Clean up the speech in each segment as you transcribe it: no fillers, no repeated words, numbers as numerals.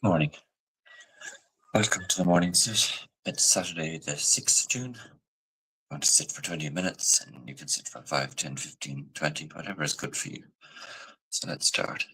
Morning. Welcome to the morning sit. It's Saturday, the 6th of June. You want to sit for 20 minutes and you can sit for 5, 10, 15, 20, whatever is good for you. So let's start.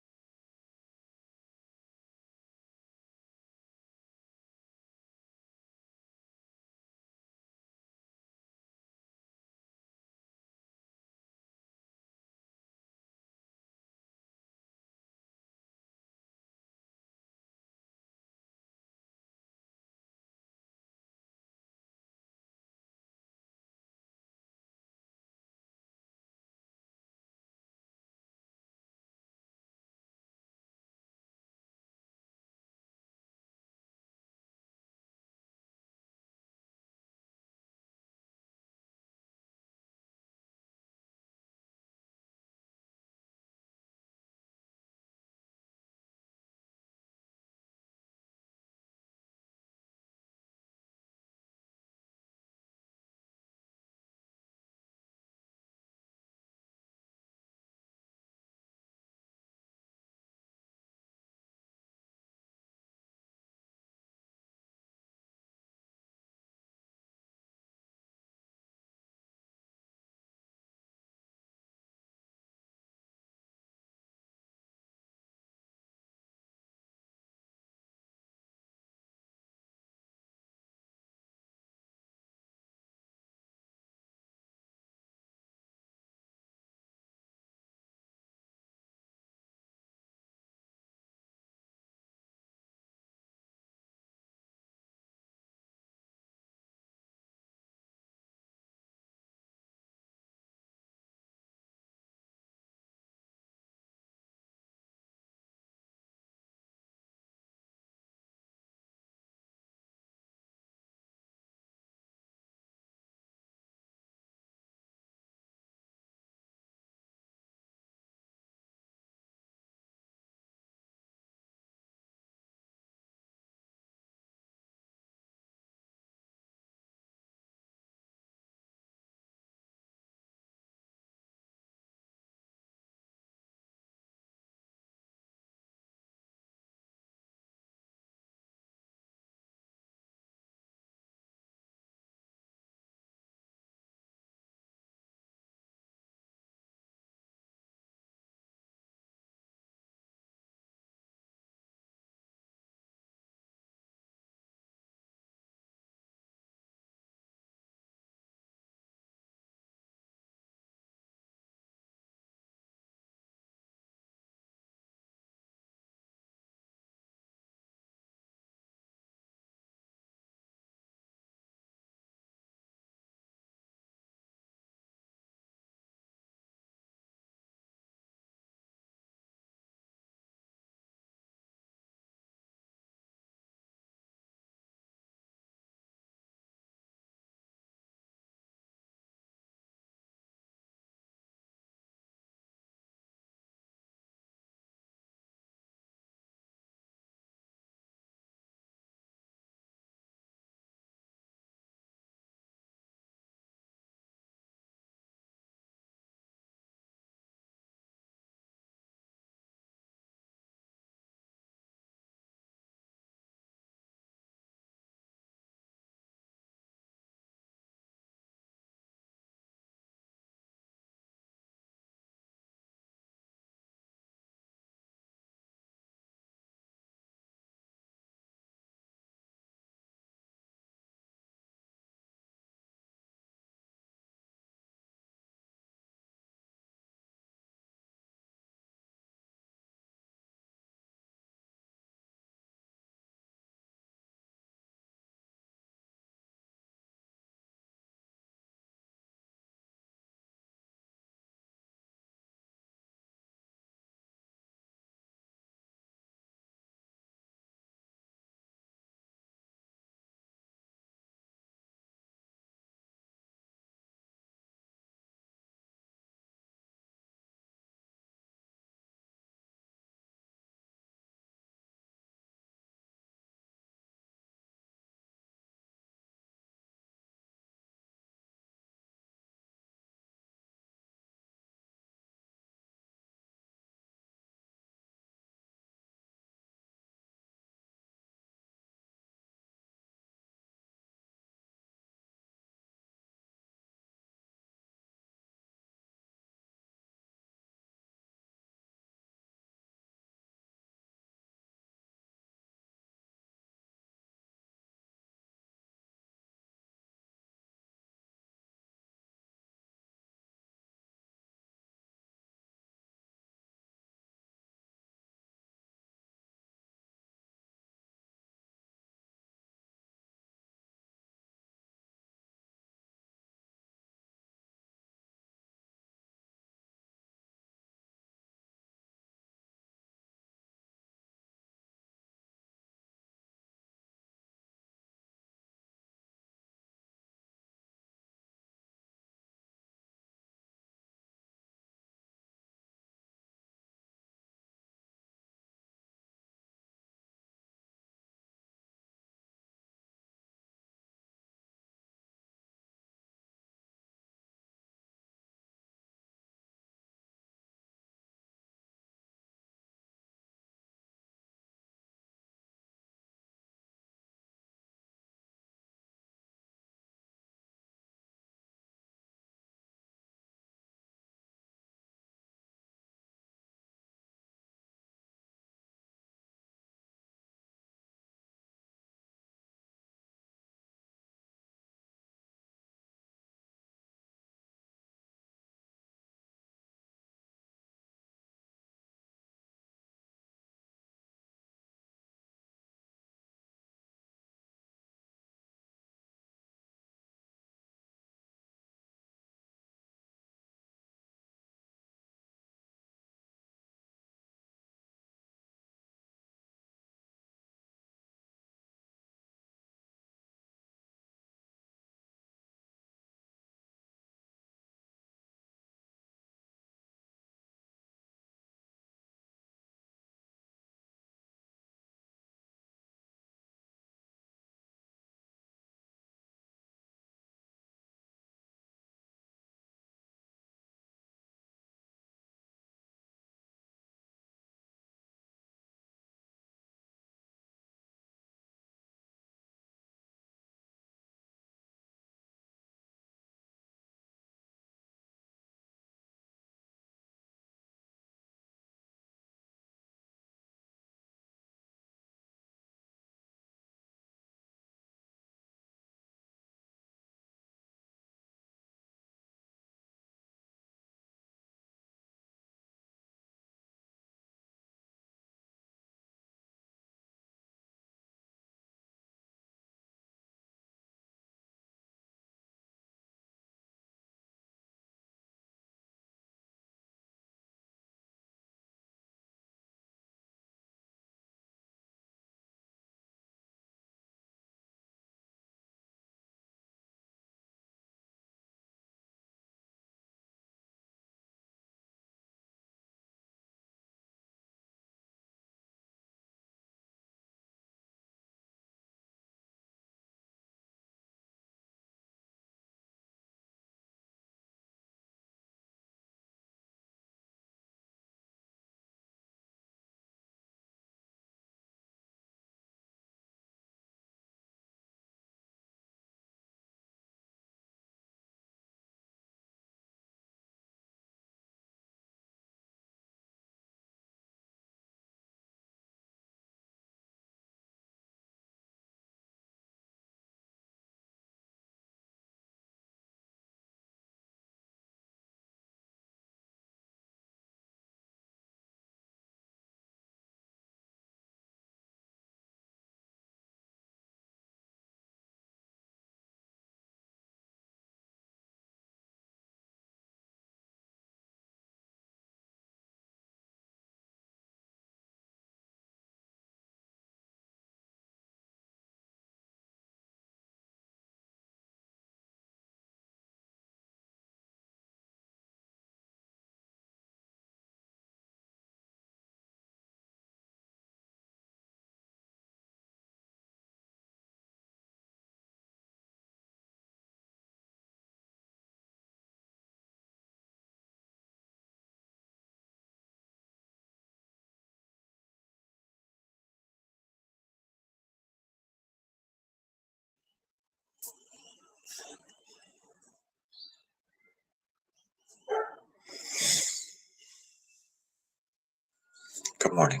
Good morning.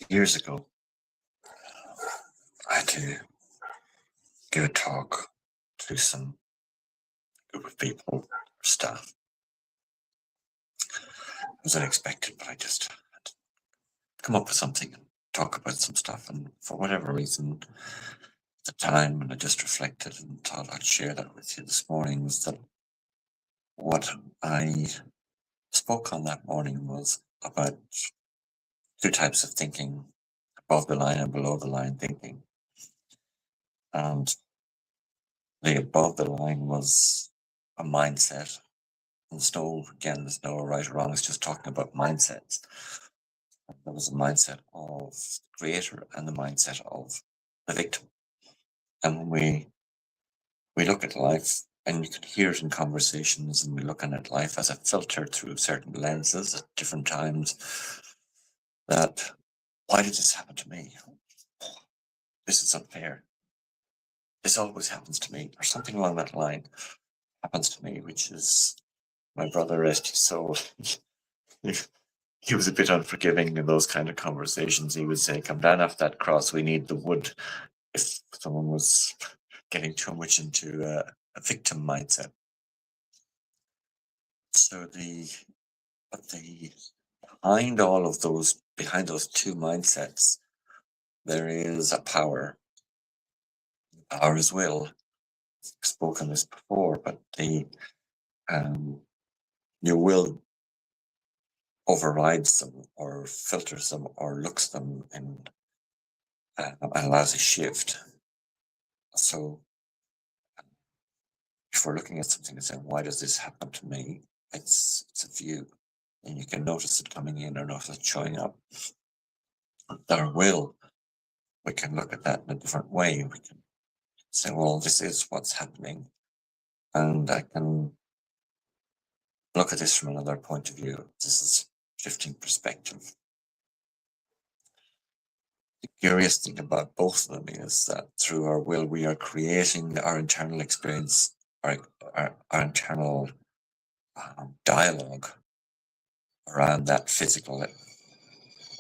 Years ago, I had to give a talk to some group of people, staff. It was unexpected, but I just had to come up with something and talk about some stuff. And for whatever reason, at the time, when I just reflected and thought I'd share that with you this morning, was that what I spoke on that morning was about two types of thinking: above the line and below the line thinking. And the above the line was a mindset. And there's no right or wrong, it's just talking about mindsets. There was a mindset of the creator and the mindset of the victim. And when we look at life, and you can hear it in conversations, and we're looking at life as a filter through certain lenses at different times, that why did this happen to me? This is unfair. This always happens to me, or something along that line happens to me, which is my brother, rest his soul. He was a bit unforgiving in those kind of conversations. He would say, "Come down off that cross, we need the wood," if someone was getting too much into a victim mindset. So behind all of those, behind those two mindsets, there is a power. The power is will. I've spoken this before, but your will overrides them or filters them or looks them and allows a shift. So if we're looking at something and saying, why does this happen to me? It's a view, and you can notice it coming in or notice it showing up. Our will, we can look at that in a different way. We can say, well, this is what's happening, and I can look at this from another point of view. This is shifting perspective. The curious thing about both of them is that through our will, we are creating our internal experience, our internal dialogue around that physical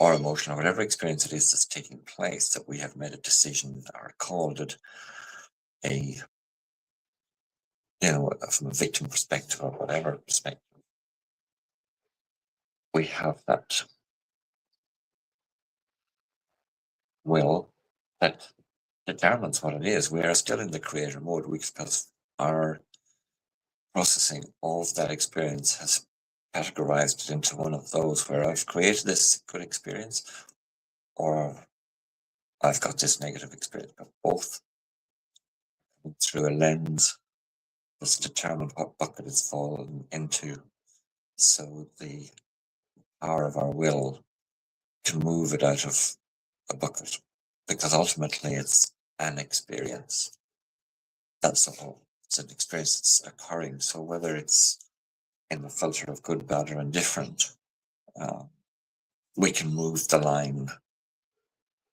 or emotional, whatever experience it is that's taking place, that we have made a decision or called it a, from a victim perspective or whatever perspective. We have that will that determines what it is. We are still in the creator mode because our processing of that experience has categorized it into one of those where I've created this good experience or I've got this negative experience, but both through a lens that's determined what bucket it's fallen into. So the power of our will to move it out of a bucket, because ultimately it's an experience. That's all. It's an experience that's occurring. So whether it's in the filter of good, bad, or indifferent, we can move the line,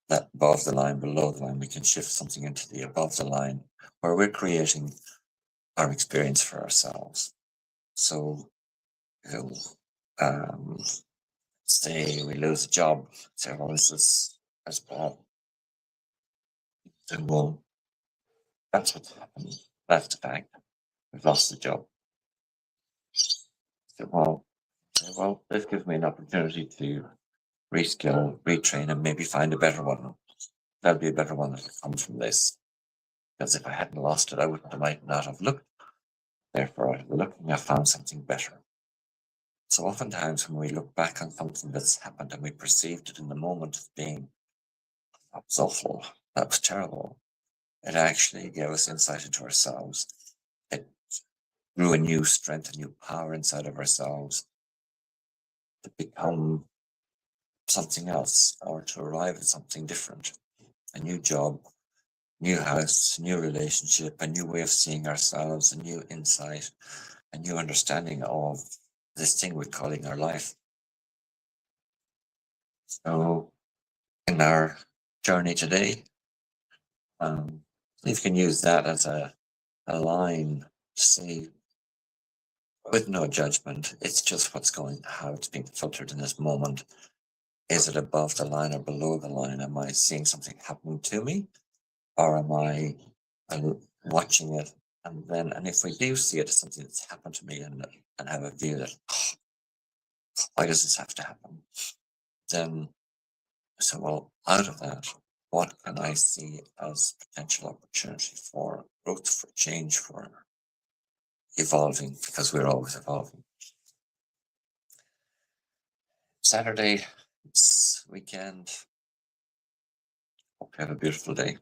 that above the line, below the line. We can shift something into the above the line where we're creating our experience for ourselves. So, say we lose a job, say, well, this is as bad. Then, well, that's what's happened. That's the fact. We've lost the job. So, well, this gives me an opportunity to reskill, retrain, and maybe find a better one. There'll be a better one that'll come from this. Because if I hadn't lost it, I might not have looked. Therefore, out of the looking, I found something better. So oftentimes when we look back on something that's happened and we perceived it in the moment as being, that was awful, that was terrible, it actually gave us insight into ourselves. It grew a new strength, a new power inside of ourselves to become something else or to arrive at something different. A new job, new house, new relationship, a new way of seeing ourselves, a new insight, a new understanding of this thing we're calling our life. So in our journey today. You can use that as a line to see with no judgment. It's just how it's being filtered in this moment. Is it above the line or below the line? Am I seeing something happening to me? Or am I watching it? And if we do see it as something that's happened to me and have a view that, "Oh, why does this have to happen?" Then, so well, out of that, what can I see as potential opportunity for growth, for change, for evolving, because we're always evolving. Saturday, it's weekend. Hope you have a beautiful day.